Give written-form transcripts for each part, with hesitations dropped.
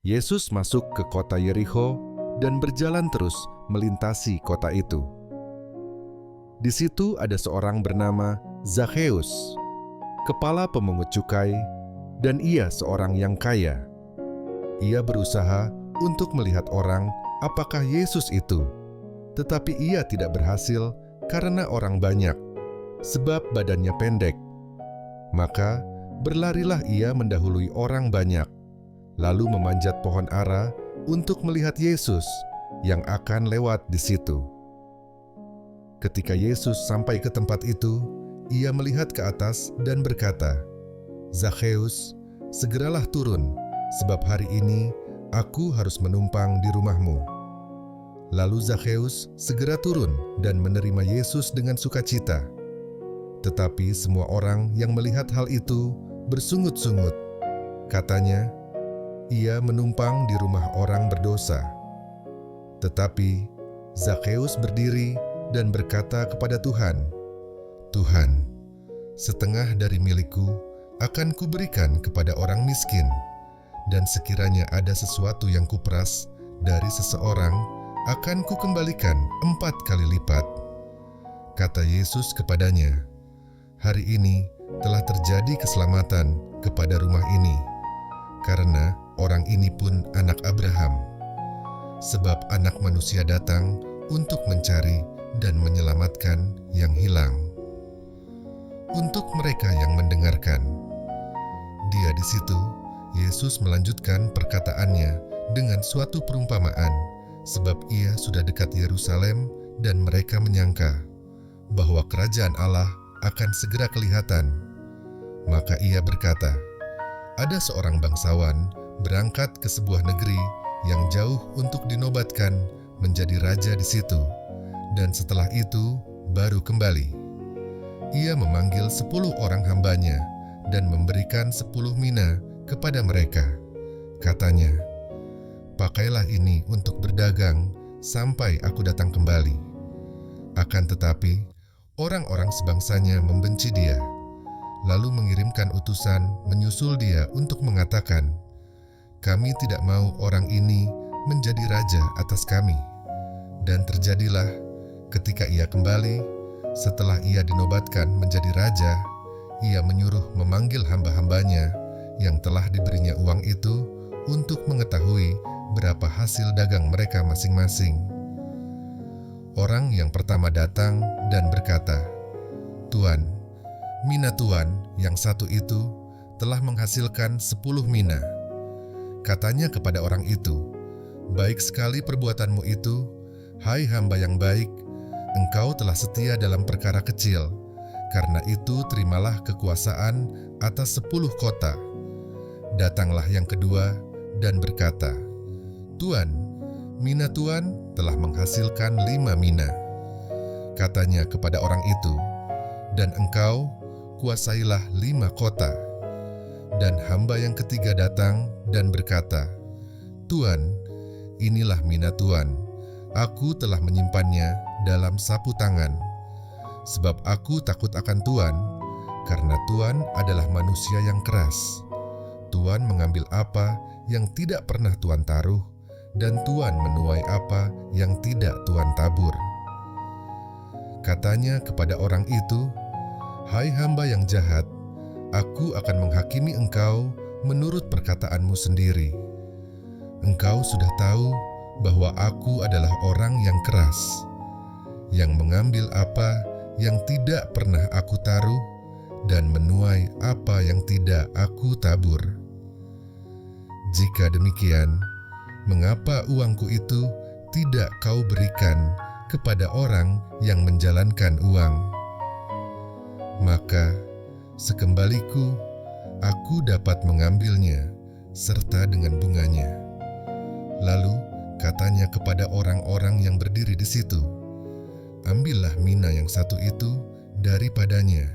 Yesus masuk ke kota Yerikho dan berjalan terus melintasi kota itu. Di situ ada seorang bernama Zakheus, kepala pemungut cukai, dan ia seorang yang kaya. Ia berusaha untuk melihat orang apakah Yesus itu, tetapi ia tidak berhasil karena orang banyak, sebab badannya pendek. Maka berlarilah ia mendahului orang banyak, lalu memanjat pohon ara untuk melihat Yesus yang akan lewat di situ. Ketika Yesus sampai ke tempat itu, ia melihat ke atas dan berkata, "Zakheus, segeralah turun, sebab hari ini aku harus menumpang di rumahmu." Lalu Zakheus segera turun dan menerima Yesus dengan sukacita. Tetapi semua orang yang melihat hal itu bersungut-sungut. Katanya, ia menumpang di rumah orang berdosa. Tetapi Zakheus berdiri dan berkata kepada Tuhan, "Tuhan, setengah dari milikku akan kuberikan kepada orang miskin, dan sekiranya ada sesuatu yang kuperas dari seseorang, akan kukembalikan 4 kali lipat." Kata Yesus kepadanya, "Hari ini telah terjadi keselamatan kepada rumah ini, karena orang ini pun anak Abraham. Sebab Anak Manusia datang untuk mencari dan menyelamatkan yang hilang." Untuk mereka yang mendengarkan, dia di situ, Yesus melanjutkan perkataannya dengan suatu perumpamaan, sebab ia sudah dekat Yerusalem dan mereka menyangka bahwa kerajaan Allah akan segera kelihatan. Maka ia berkata, "Ada seorang bangsawan berangkat ke sebuah negeri yang jauh untuk dinobatkan menjadi raja di situ, dan setelah itu baru kembali. Ia memanggil 10 orang hambanya dan memberikan 10 mina kepada mereka. Katanya, 'Pakailah ini untuk berdagang sampai aku datang kembali.' Akan tetapi, orang-orang sebangsanya membenci dia, lalu mengirimkan utusan menyusul dia untuk mengatakan, 'Kami tidak mau orang ini menjadi raja atas kami.' Dan terjadilah, ketika ia kembali, setelah ia dinobatkan menjadi raja, ia menyuruh memanggil hamba-hambanya yang telah diberinya uang itu untuk mengetahui berapa hasil dagang mereka masing-masing. Orang yang pertama datang dan berkata, 'Tuan, mina Tuan yang satu itu telah menghasilkan 10 mina.' Katanya kepada orang itu, 'Baik sekali perbuatanmu itu, hai hamba yang baik, engkau telah setia dalam perkara kecil, karena itu terimalah kekuasaan atas 10 kota.' Datanglah yang kedua dan berkata, 'Tuan, mina Tuan telah menghasilkan 5 mina.' Katanya kepada orang itu, 'Dan engkau kuasailah 5 kota.' Dan hamba yang ketiga datang dan berkata, 'Tuan, inilah mina Tuan. Aku telah menyimpannya dalam sapu tangan, sebab aku takut akan Tuan, karena Tuan adalah manusia yang keras. Tuan mengambil apa yang tidak pernah Tuan taruh, dan Tuan menuai apa yang tidak Tuan tabur.' Katanya kepada orang itu, 'Hai hamba yang jahat, aku akan menghakimi engkau menurut perkataanmu sendiri. Engkau sudah tahu bahwa aku adalah orang yang keras, yang mengambil apa yang tidak pernah aku taruh dan menuai apa yang tidak aku tabur. Jika demikian, mengapa uangku itu tidak kau berikan kepada orang yang menjalankan uang? Maka sekembaliku, aku dapat mengambilnya serta dengan bunganya.' Lalu katanya kepada orang-orang yang berdiri di situ, 'Ambillah mina yang satu itu daripadanya,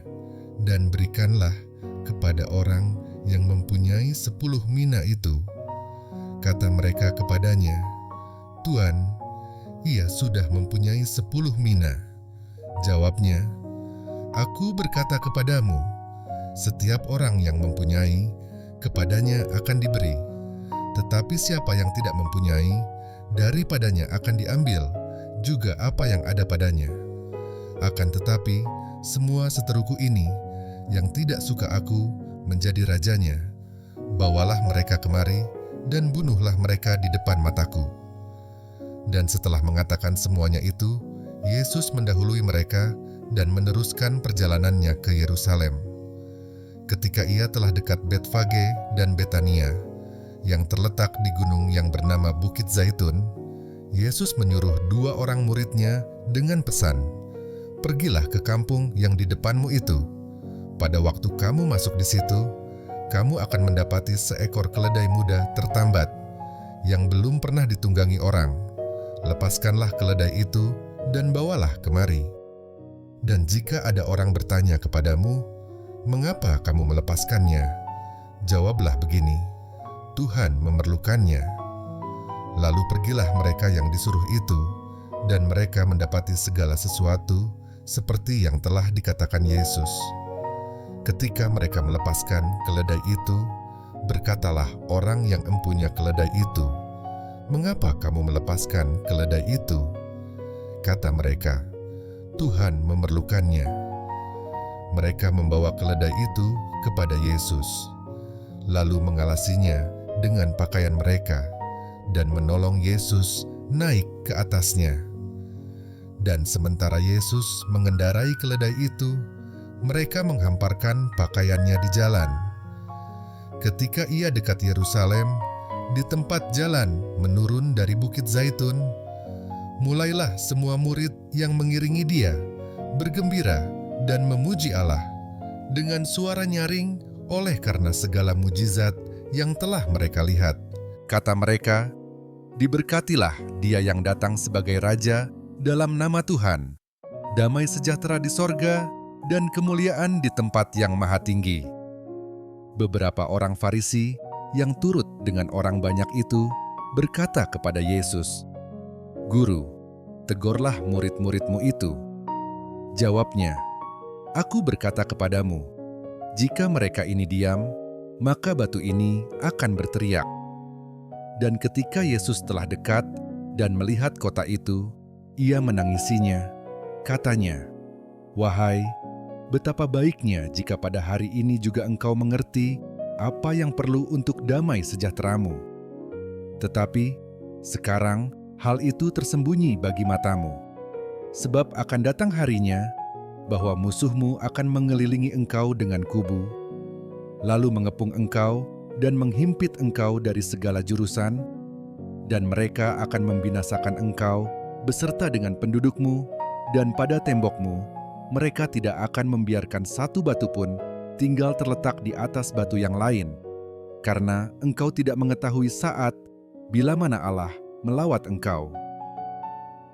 dan berikanlah kepada orang yang mempunyai 10 mina itu.' Kata mereka kepadanya, 'Tuan, ia sudah mempunyai 10 mina.' Jawabnya, 'Aku berkata kepadamu, setiap orang yang mempunyai, kepadanya akan diberi, Tetapi siapa yang tidak mempunyai, daripadanya akan diambil juga apa yang ada padanya. Akan tetapi, semua seteruku ini yang tidak suka aku menjadi rajanya, bawalah mereka kemari dan bunuhlah mereka di depan mataku." Dan setelah mengatakan semuanya itu, Yesus mendahului mereka dan meneruskan perjalanannya ke Yerusalem. Ketika ia telah dekat Betfage dan Betania, yang terletak di gunung yang bernama Bukit Zaitun, Yesus menyuruh 2 orang muridnya dengan pesan, "Pergilah ke kampung yang di depanmu itu. Pada waktu kamu masuk di situ, kamu akan mendapati seekor keledai muda tertambat yang belum pernah ditunggangi orang. Lepaskanlah keledai itu dan bawalah kemari. Dan jika ada orang bertanya kepadamu, 'Mengapa kamu melepaskannya?' jawablah begini, 'Tuhan memerlukannya.'" Lalu pergilah mereka yang disuruh itu, dan mereka mendapati segala sesuatu seperti yang telah dikatakan Yesus. Ketika mereka melepaskan keledai itu, berkatalah orang yang empunya keledai itu, "Mengapa kamu melepaskan keledai itu?" Kata mereka, "Tuhan memerlukannya." Mereka membawa keledai itu kepada Yesus, lalu mengalasinya dengan pakaian mereka, dan menolong Yesus naik ke atasnya. Dan sementara Yesus mengendarai keledai itu, mereka menghamparkan pakaiannya di jalan. Ketika ia dekat Yerusalem, di tempat jalan menurun dari Bukit Zaitun, mulailah semua murid yang mengiringi dia bergembira dan memuji Allah dengan suara nyaring oleh karena segala mujizat yang telah mereka lihat. Kata mereka, "Diberkatilah dia yang datang sebagai Raja dalam nama Tuhan. Damai sejahtera di sorga dan kemuliaan di tempat yang maha tinggi." Beberapa orang Farisi yang turut dengan orang banyak itu berkata kepada Yesus, "Guru, tegurlah murid-muridmu itu." Jawabnya, "Aku berkata kepadamu, jika mereka ini diam, maka batu ini akan berteriak." Dan ketika Yesus telah dekat dan melihat kota itu, ia menangisinya. Katanya, "Wahai, betapa baiknya jika pada hari ini juga engkau mengerti apa yang perlu untuk damai sejahteramu. Tetapi sekarang hal itu tersembunyi bagi matamu. Sebab akan datang harinya bahwa musuhmu akan mengelilingi engkau dengan kubu, lalu mengepung engkau dan menghimpit engkau dari segala jurusan, dan mereka akan membinasakan engkau beserta dengan pendudukmu, dan pada tembokmu mereka tidak akan membiarkan satu batu pun tinggal terletak di atas batu yang lain, karena engkau tidak mengetahui saat bila mana Allah melawat engkau."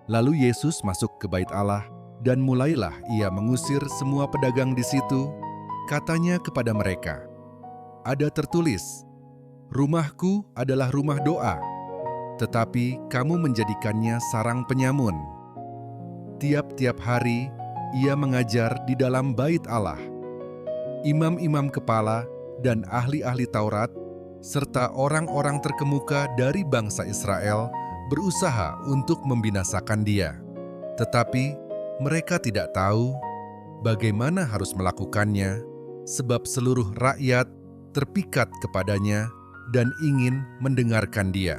Lalu Yesus masuk ke bait Allah, dan mulailah ia mengusir semua pedagang di situ. Katanya kepada mereka, "Ada tertulis, 'Rumahku adalah rumah doa,' tetapi kamu menjadikannya sarang penyamun." Tiap-tiap hari ia mengajar di dalam bait Allah. Imam-imam kepala dan ahli-ahli Taurat, serta orang-orang terkemuka dari bangsa Israel berusaha untuk membinasakan dia. Tetapi mereka tidak tahu bagaimana harus melakukannya, sebab seluruh rakyat terpikat kepadanya dan ingin mendengarkan dia.